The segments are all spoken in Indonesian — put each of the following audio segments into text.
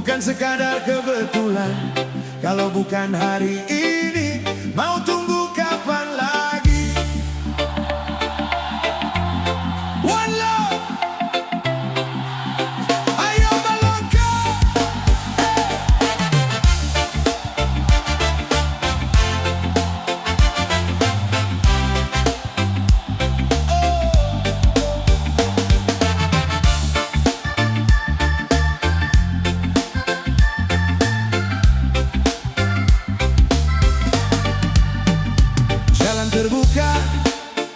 bukan sekadar kebetulan. Kalau bukan hari ini, mau tunggu kapan lagi? One love, ayo melangkah. Jalan terbuka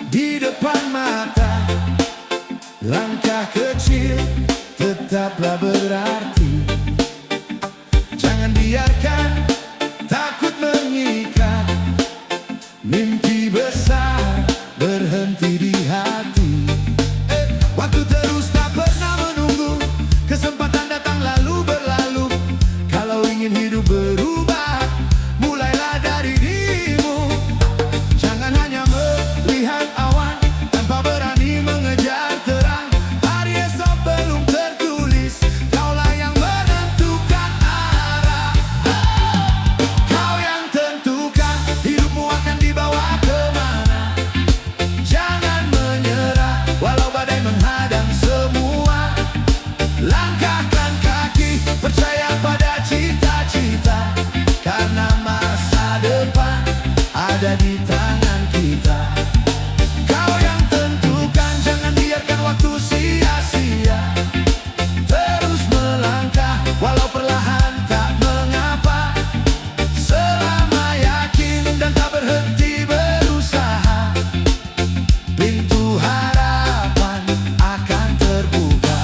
di depan mata, langkah kecil tetaplah berarti. Jangan biarkan takut mengikat, mimpi besar berhenti di hati. Waktu terus tak pernah menunggu, kesempatan datang lalu berlalu. Kalau ingin hidup berubah, mulailah dari dirimu. Jangan hanya melihat awan tanpa berani mengejar terang. Hari esok belum tertulis, kaulah yang menentukan arah. Kau yang tentukan hidupmu akan dibawa kemana. Jangan menyerah walau badai menghadang semua. Langkahkan kaki, percaya pada cita-cita, karena masa depan ada di tangan kita. Kau yang tentukan, jangan biarkan waktu sia-sia. Terus melangkah, walau perlahan tak mengapa. Selama yakin dan tak berhenti berusaha, pintu harapan akan terbuka.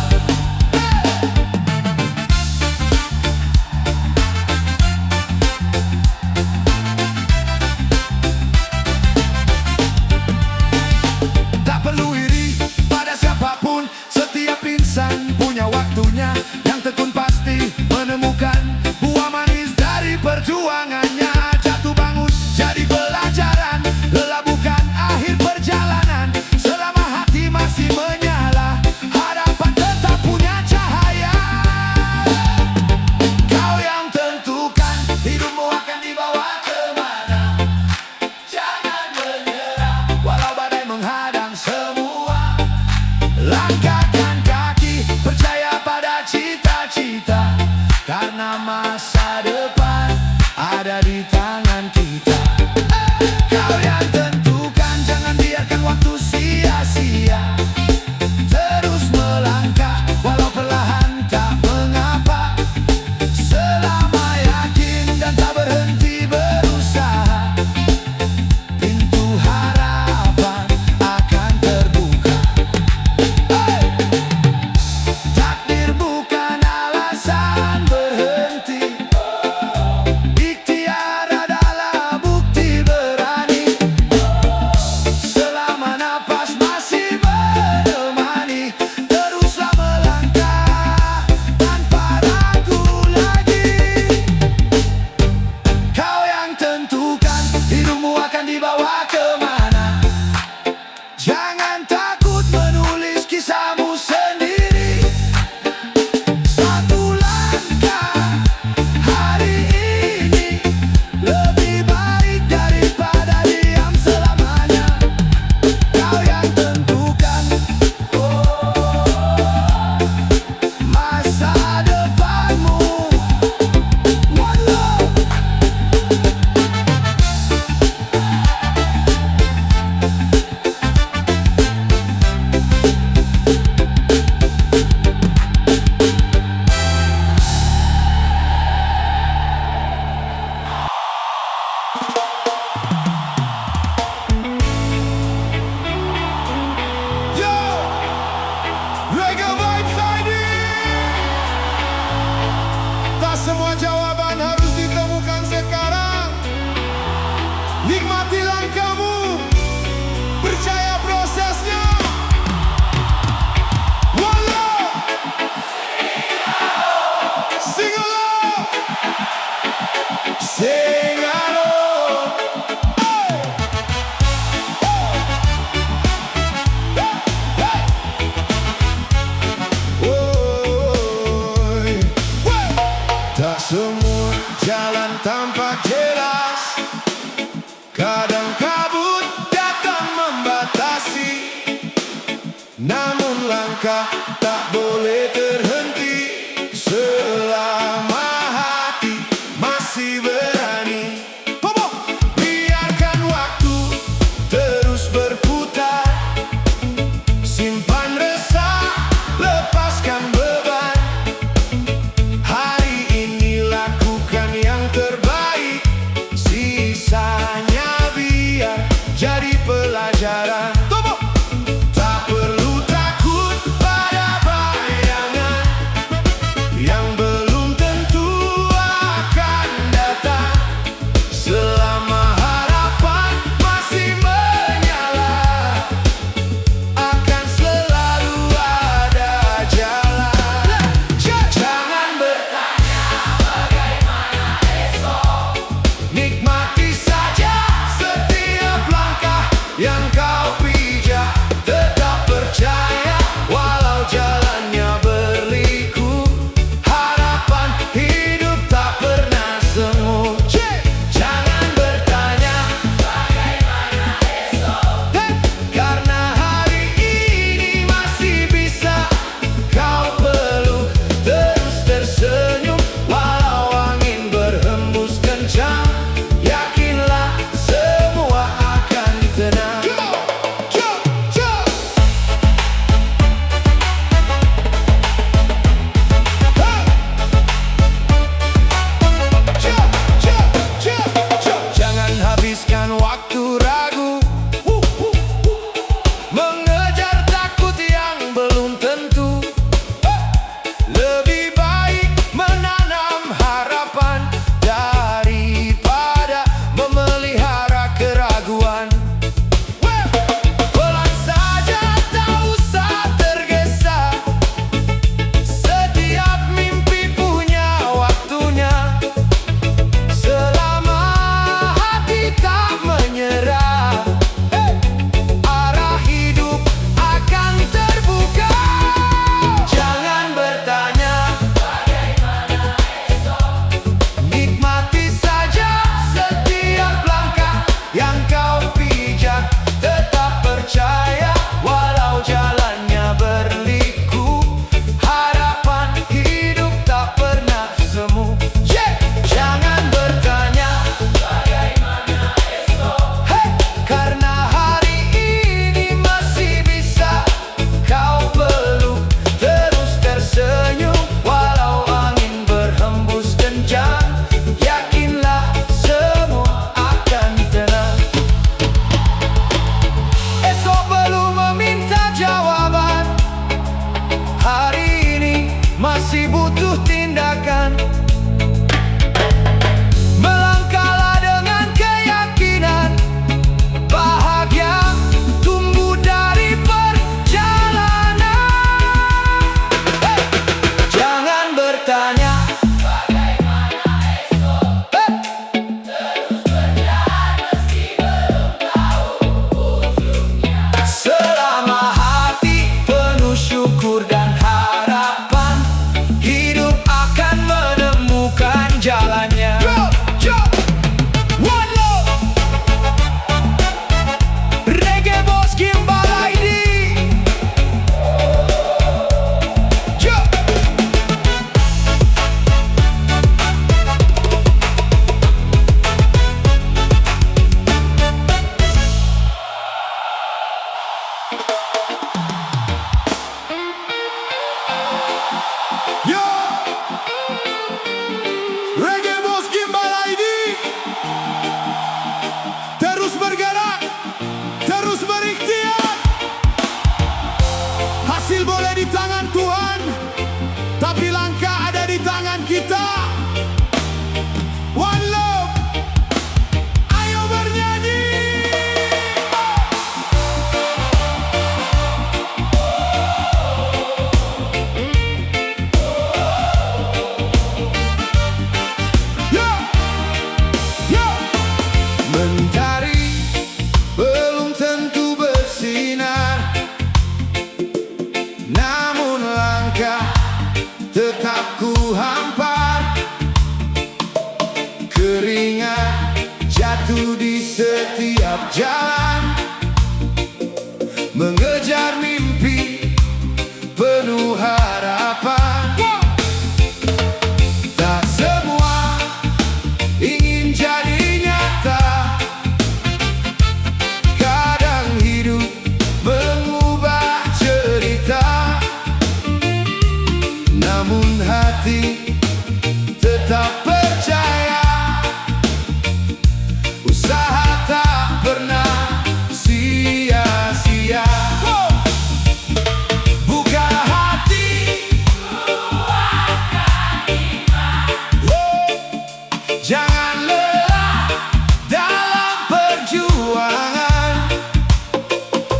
Tak perlu iri pada siapapun, setiap insan punya waktunya. Yang tekun pasti menemukan buah manis dari perjuangannya. Jatuh bangun jadi pelajaran, lelah bukan akhir perjalanan. Selama hati masih menyala, harapan tetap punya cahaya. Kau yang tentukan hidupmu akan dibawa kemana. Jangan menyerah walau badai menghadang semua. Langkahkan kaki, percaya pada cita-cita, butuh tindakan. Melangkahlah dengan keyakinan, bahagia tumbuh dari perjalanan. Jangan bertanya bagaimana esok, terus berjalan meski belum tahu ujungnya. Selama hati penuh syukur dan harapan, hidup akan menemukan jalannya. One love, Reggae Boss Gimbal ID. Yo, Reggae Boss Gimbal ID. Terus bergerak, terus berikhtiar. Hasil boleh di tangan Tuhan, tapi langkah ada di tangan kita. One love, ayo bernyanyi. Mentari belum tentu bersinar, namun langkah tetap ku hampar. Keringat jatuh di setiap jalan, mengejar mimpi penuh harapan. Tak semua ingin jadi nyata, kadang hidup mengubah cerita, namun hati tetap percaya. Usaha tak pernah sia-sia. Buka hati, luahkan iman. Jangan lelah dalam perjuangan.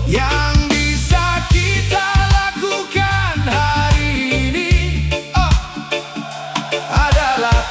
Yang bisa kita lakukan hari ini adalah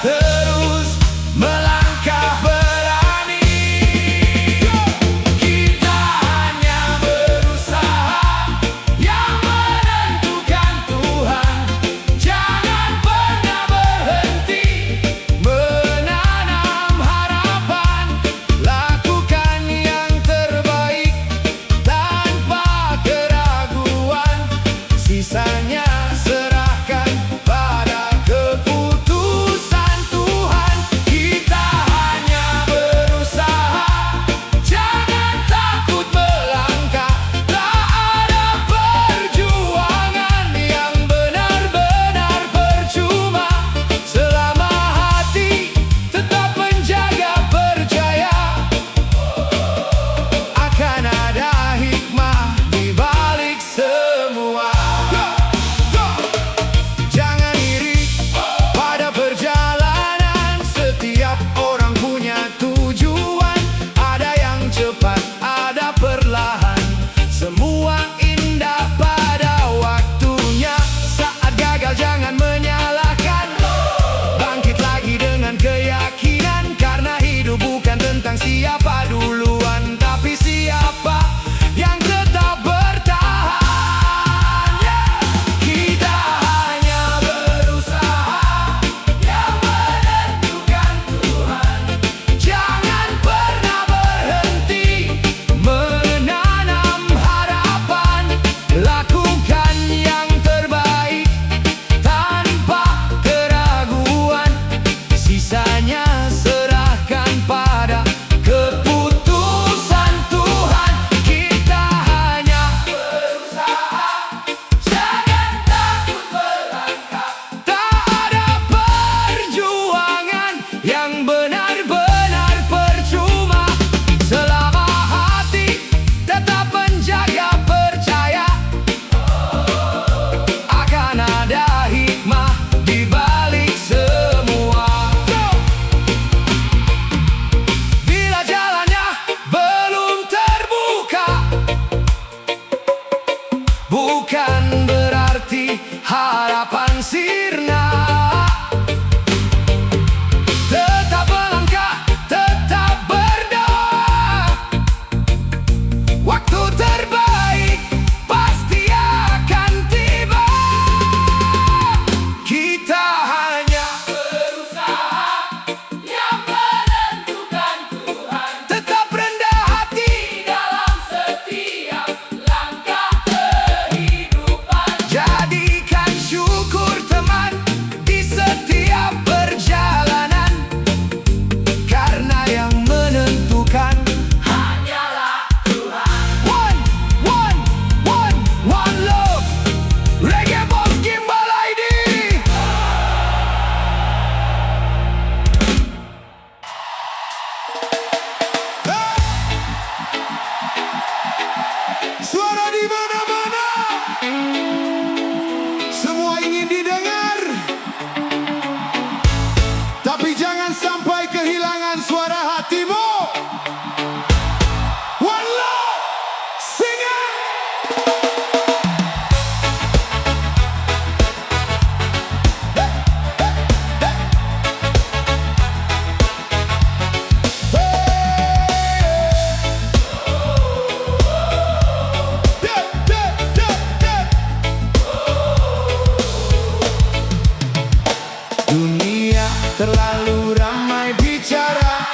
Dunia terlalu ramai bicara,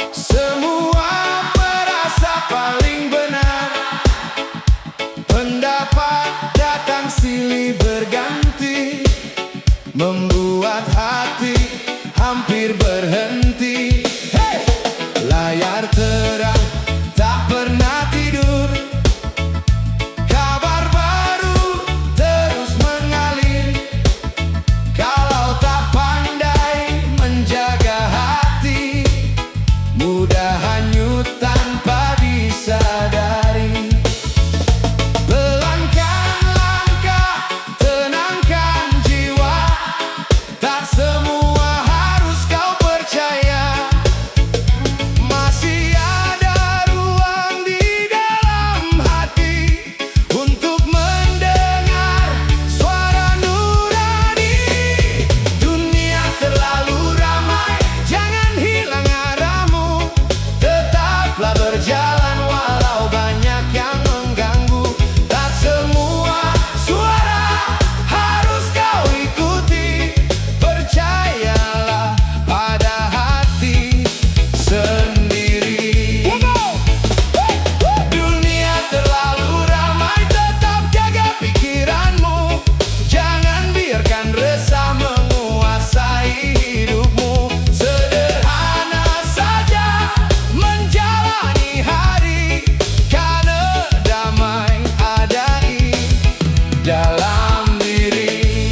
semua merasa paling benar. Pendapat datang silih berganti, membuat hati hampir berhenti. Hey! Layar terang tak pernah tidur, kabar baru terus mengalir. Kalau tak pandai menjaga hati, mudah hanyut tanpa disadari. Pelankan langkah, tenangkan jiwa, tak semua harus kau percaya. Masih ada ruang di dalam hati untuk mendengar suara nurani. Dunia terlalu ramai, jangan hilang arahmu. Tetaplah berjalan walau banyak yang mengganggu. Tak semua suara harus kau ikuti. Percayalah pada hati sendiri. Dunia terlalu ramai, tetap jaga pikiranmu. Jangan biarkan resah menguasai hidupmu. Sederhana saja menjalani hari, karena damai ada di dalam diri.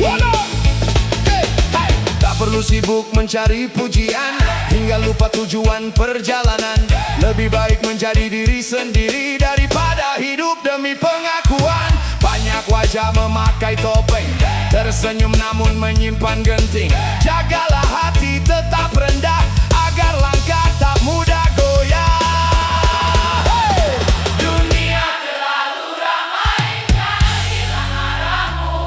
Tak perlu sibuk mencari pujian hingga lupa tujuan perjalanan. Lebih baik menjadi diri sendiri daripada hidup demi pengakuan. Banyak wajah memakai topeng, tersenyum namun menyimpan genting. Jagalah hati tetap rendah agar langkah tak mudah goyah. Hey! Dunia terlalu ramai, jangan hilang arahmu.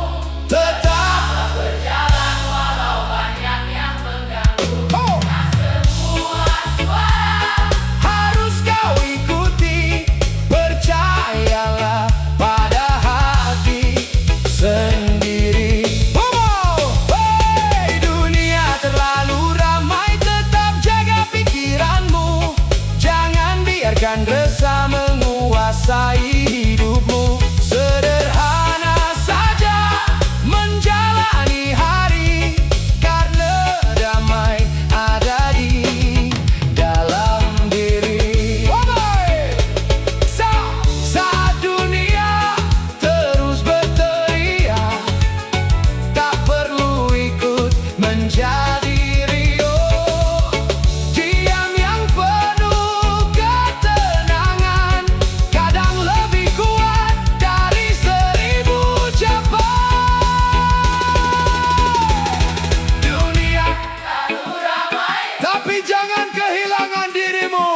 Tetap berjalan walau banyak yang mengganggu. Tak semua suara harus kau ikuti. Percayalah pada hati sendiri. Hey! Dunia terlalu ramai, tetap jaga pikiranmu. Jangan biarkan resah menguasai hidupmu. Sederhana saja menjalani hari, karena damai ada di dalam diri. Saat dunia terus berteriak, tak perlu ikut menjadi rio. Diam yang penuh ketenangan kadang lebih kuat dari 1000 ucapan. Dunia terlalu ramai, tapi jangan kehilangan dirimu.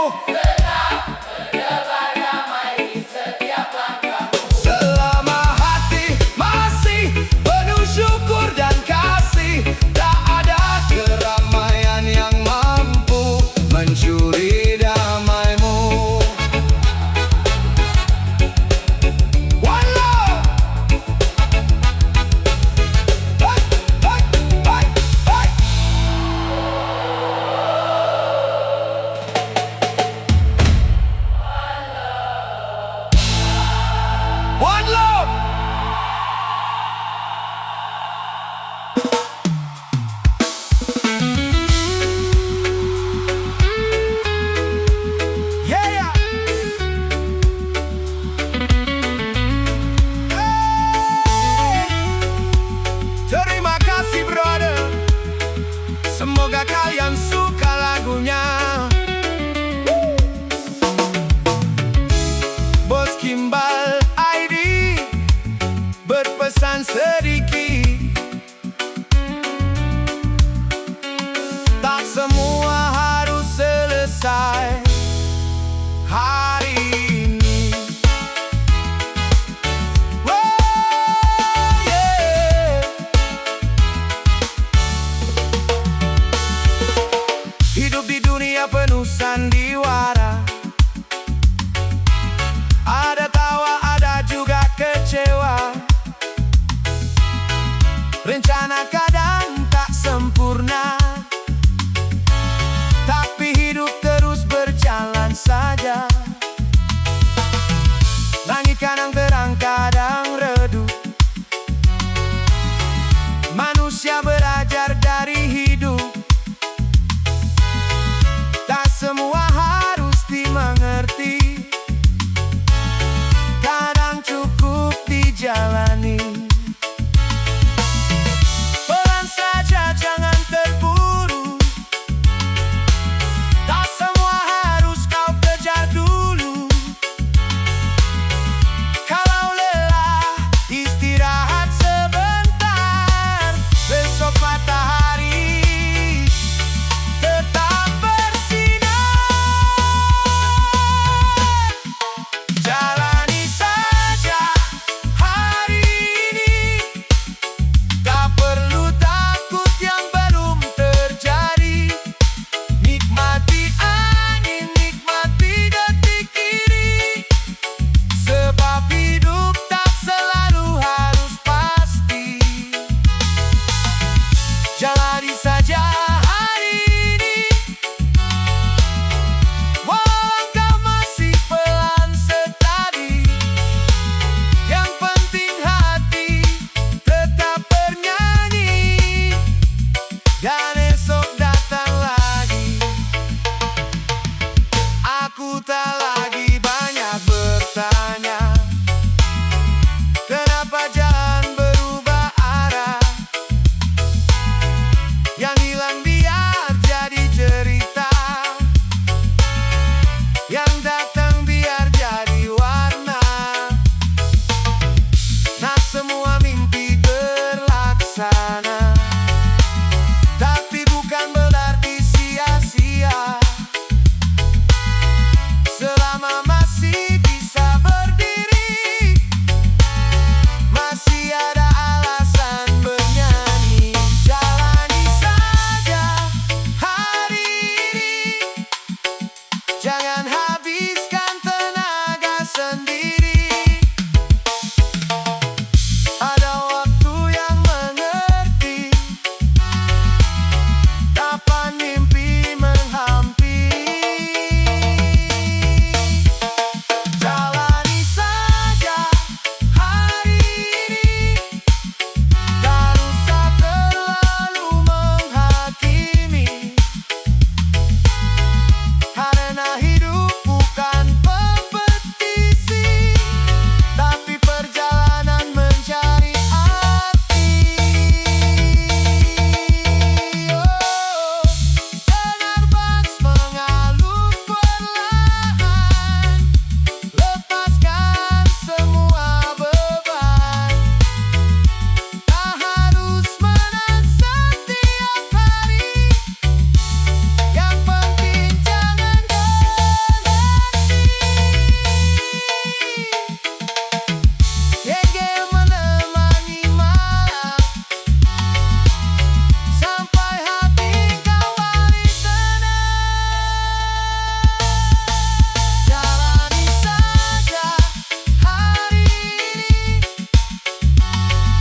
Selama hati masih penuh syukur dan kasih, tak ada keramaian yang mampu mencuri damaimu. One love. Hey, hey, hey, hey. One love. Yeah. Hey. Terima kasih brother, semoga kalian suka lagunya. Bos Kimbal ID berpesan sedikit, tak semua harus selesai hari ini. Oh, yeah. Hidup di dunia penuh sandiwara, ada tawa, ada juga kecewa. Rencana kadang tak sempurna, tapi hidup terus berjalan saja. Langit kadang terang, kadang redup. Manusia belajar dari hidup. Tak semua harus dimengerti, kadang cukup dijalani. Pelan saja, jangan terburu. Tak semua harus kau kejar dulu. Kalau lelah, istirahat sebentar. Besok matahari tetap bersinar. Jalani saja hari ini. Tak perlu takut yang belum terjadi. Nikmati angin, nikmati detik ini. Sebab hidup tak selalu harus pasti. Jalani saja hari ini. Walau langkah masih pelan setadi, yang penting hati tetap bernyanyi. Dan esok datang lagi. Aku tak lagi banyak bertanya, kenapa jalan berubah arah. Yang hilang biar jadi cerita, yang datang biar jadi warna. Nah, semua mimpi terlaksana, tapi bukan berarti sia-sia. Selama masih bisa berdiri, masih ada alasan bernyanyi. Jalani saja hari ini. Jangan habiskan tenaga sendiri. Ada waktu yang mengerti, kapan mimpi menghampiri. Jalani saja hari ini. Tak usah terlalu menghakimi, karena hidup bukan kompetisi, tapi perjalanan mencari arti. Dengar bass mengalun perlahan, lepaskan semua beban. Tak harus menang setiap hari, yang penting jangan berhenti. Gege menemani malam, sampai hati kembali tenang. Jalani saja hari ini.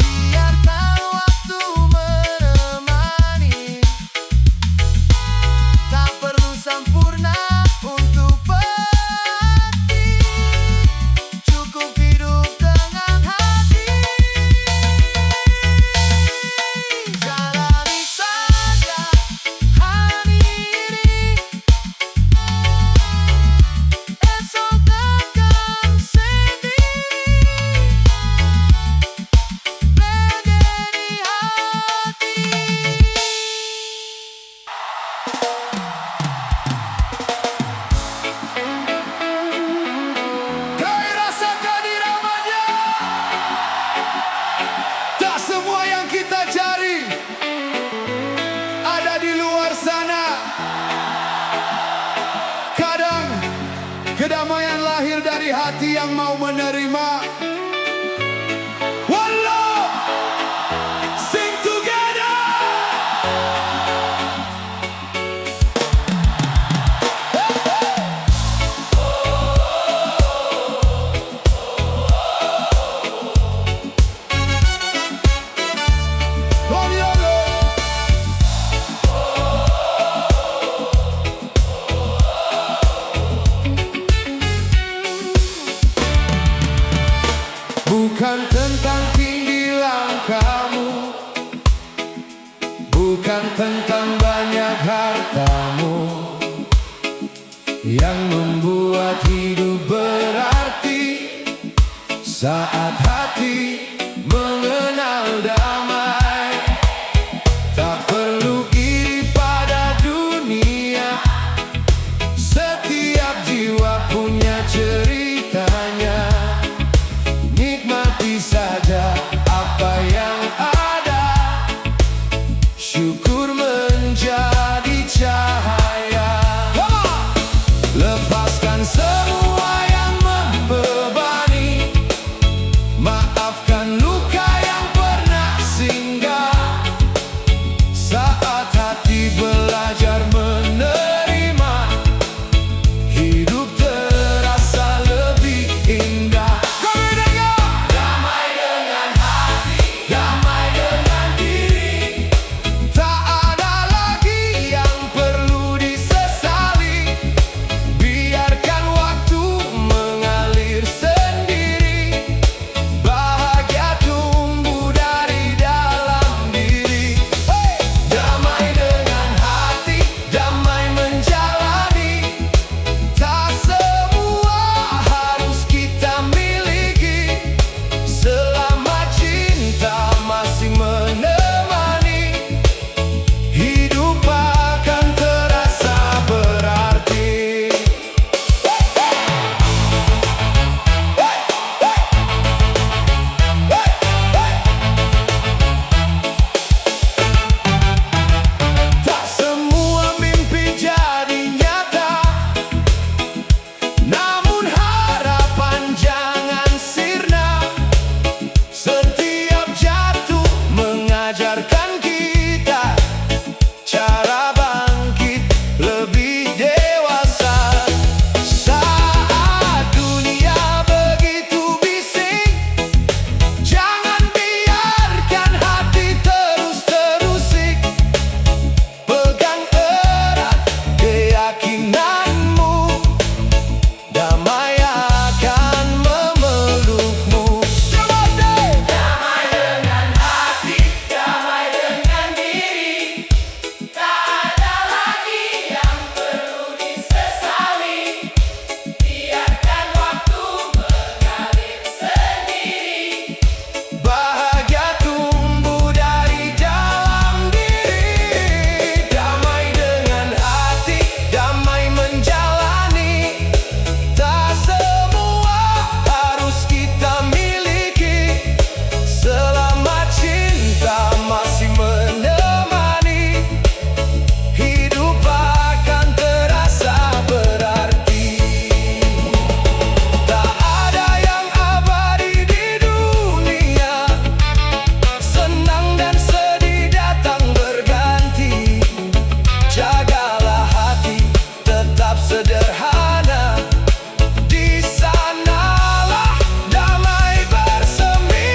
Biarkan waktu menemani. Tak perlu sempurna untuk berarti, cukup hidup dengan hati. Jalani saja hari ini. Esok akan sendiri. Menjadi hati. Kau rasakan iramanya. Tak semua yang kita cari ada di luar sana. Kadang kedamaian lahir dari hati yang mau menerima. One love, sing together. From your love. Bukan tentang banyak hartamu yang membuat hidup berarti. Saat hati mengenal damai, tak perlu iri pada dunia. Setiap jiwa punya ceritanya. Nikmati saja apa yang ada. Syukur menjadi cahaya. Lepaskan semua yang membebani. Maafkan luka yang pernah singgah. Saat hati belajar menerima, hidup terasa lebih indah. Kami dengar damai dengan hati, damai dengan diri. Tak ada lagi yang perlu disesali. Biarkan waktu mengalir sendiri. Bahagia tumbuh dari dalam diri. Damai dengan hati, damai menjalani. Tak semua harus kita miliki. Selama cinta masih menemani, hidup akan terasa berarti. Tak semua mimpi jadi nyata, namun harapan jangan sirna. Setiap jatuh mengajarkan kita cara bangkit lebih dewasa. Saat dunia begitu bising, jangan biarkan hati terus terusik. Pegang erat keyakinanmu, damai akan memelukmu. Damai dengan hati, damai dengan diri. Tak ada lagi yang perlu disesali. Biarkan waktu mengalir sendiri. Bahagia tumbuh dari dalam diri. Damai dengan hati, damai menjalani. Tak semua harus kita miliki. Selama cinta masih menemani, hidup akan terasa berarti. Tak ada yang abadi di dunia. Senang dan sedih datang berganti. Jagalah hati tetap sederhana. Di sanalah damai bersemi.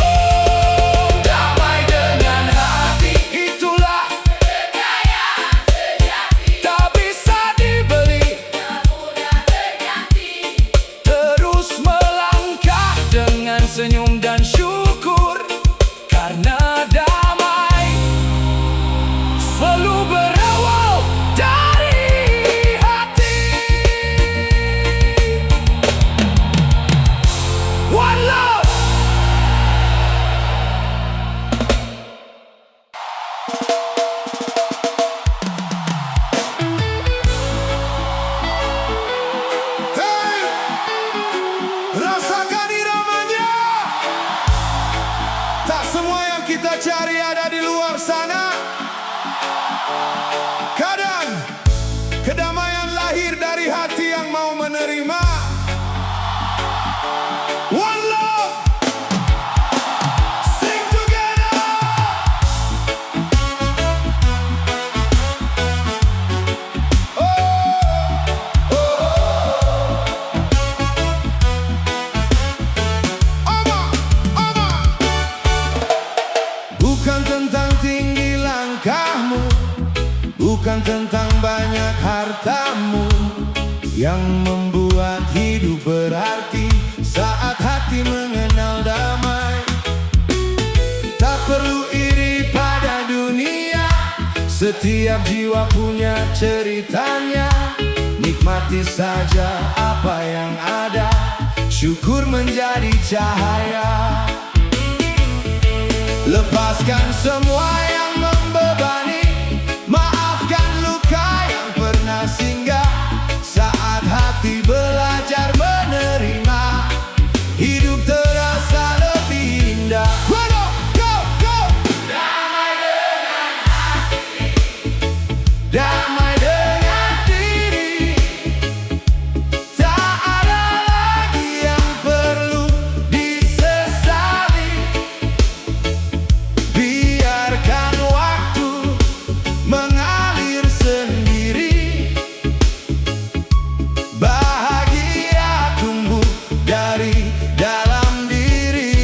Oh, damai dengan hati, itulah kekayaan sejati. Tak bisa dibeli, tak mudah terganti. Terus melangkah dengan senyum dan syukur, karena damai selalu berawal dari hati. One love. Hey, rasakan iramanya. Tak semua yang kita cari ada di luar sana. Kadang kedamaian lahir dari hati yang mau menerima. One love. Sing together. Oh, oh, oh. Oma, oma. Bukan tentang tinggi langkahmu, bukan tentang banyak hartamu yang membuat hidup berarti. Saat hati mengenal damai, tak perlu iri Setiap jiwa punya ceritanya, nikmati saja apa yang ada. Syukur menjadi cahaya. Lepaskan semua yang membebani, maafkan luka yang pernah singgah. Saat hati belajar menerima, hidup terasa lebih indah. Damai dengan hati, damai dengan diri. Tak ada lagi yang perlu disesali. Biarkan waktu mengalir sendiri. Bahagia tumbuh dari dalam diri.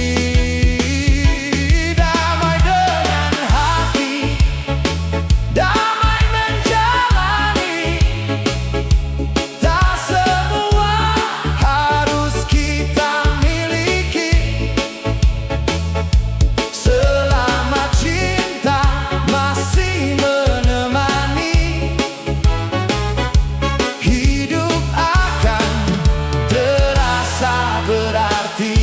Damai dengan hati, damai menjalani. Tak semua harus kita miliki. Selama cinta masih menemani, hidup akan terasa berarti.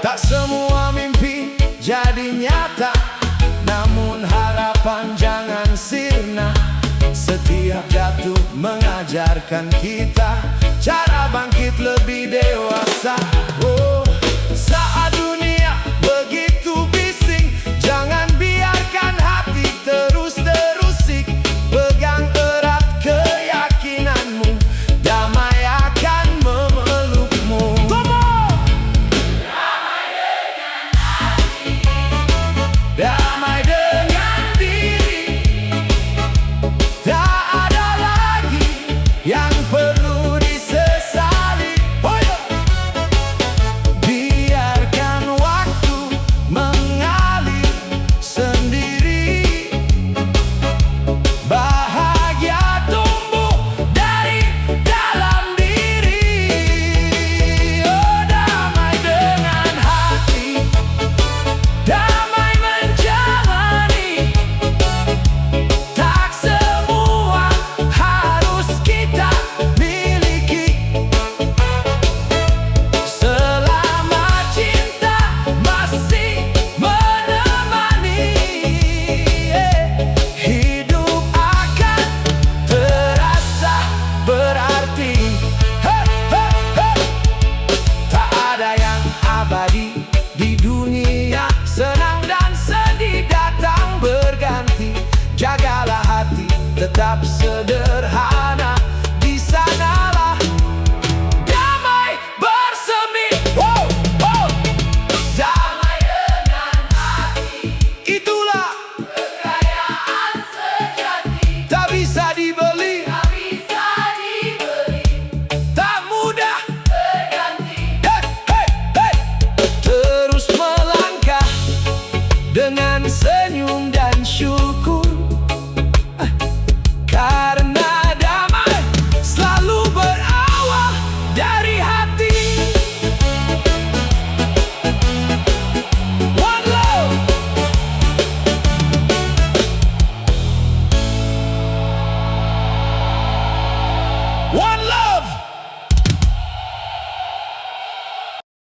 Tak semua mimpi jadi nyata, namun harapan jangan sirna. Setiap jatuh mengajarkan kita cara bangkit lebih dewasa. Oh, saat dunia begitu bising, jangan biarkan hati terus terusik. Pegang erat keyakinanmu, damai akan memelukmu. Damai dengan diri. Tak ada lagi yang perlu disesali. Biarkan waktu mengalir sendiri. Bahagia tumbuh dari dalam diri. Oh, damai dengan hati, damai menjalani. Tak semua harus kita miliki. Selama cinta masih menemani, hidup akan terasa berarti. Tak ada yang abadi di dunia, senang dan sedih datang berganti. Jagalah hati, tetap sederhana. Di sanalah damai bersemi. Damai dengan hati, itulah kekayaan sejati. Tak bisa dibeli, tak mudah terganti. Terus melangkah dengan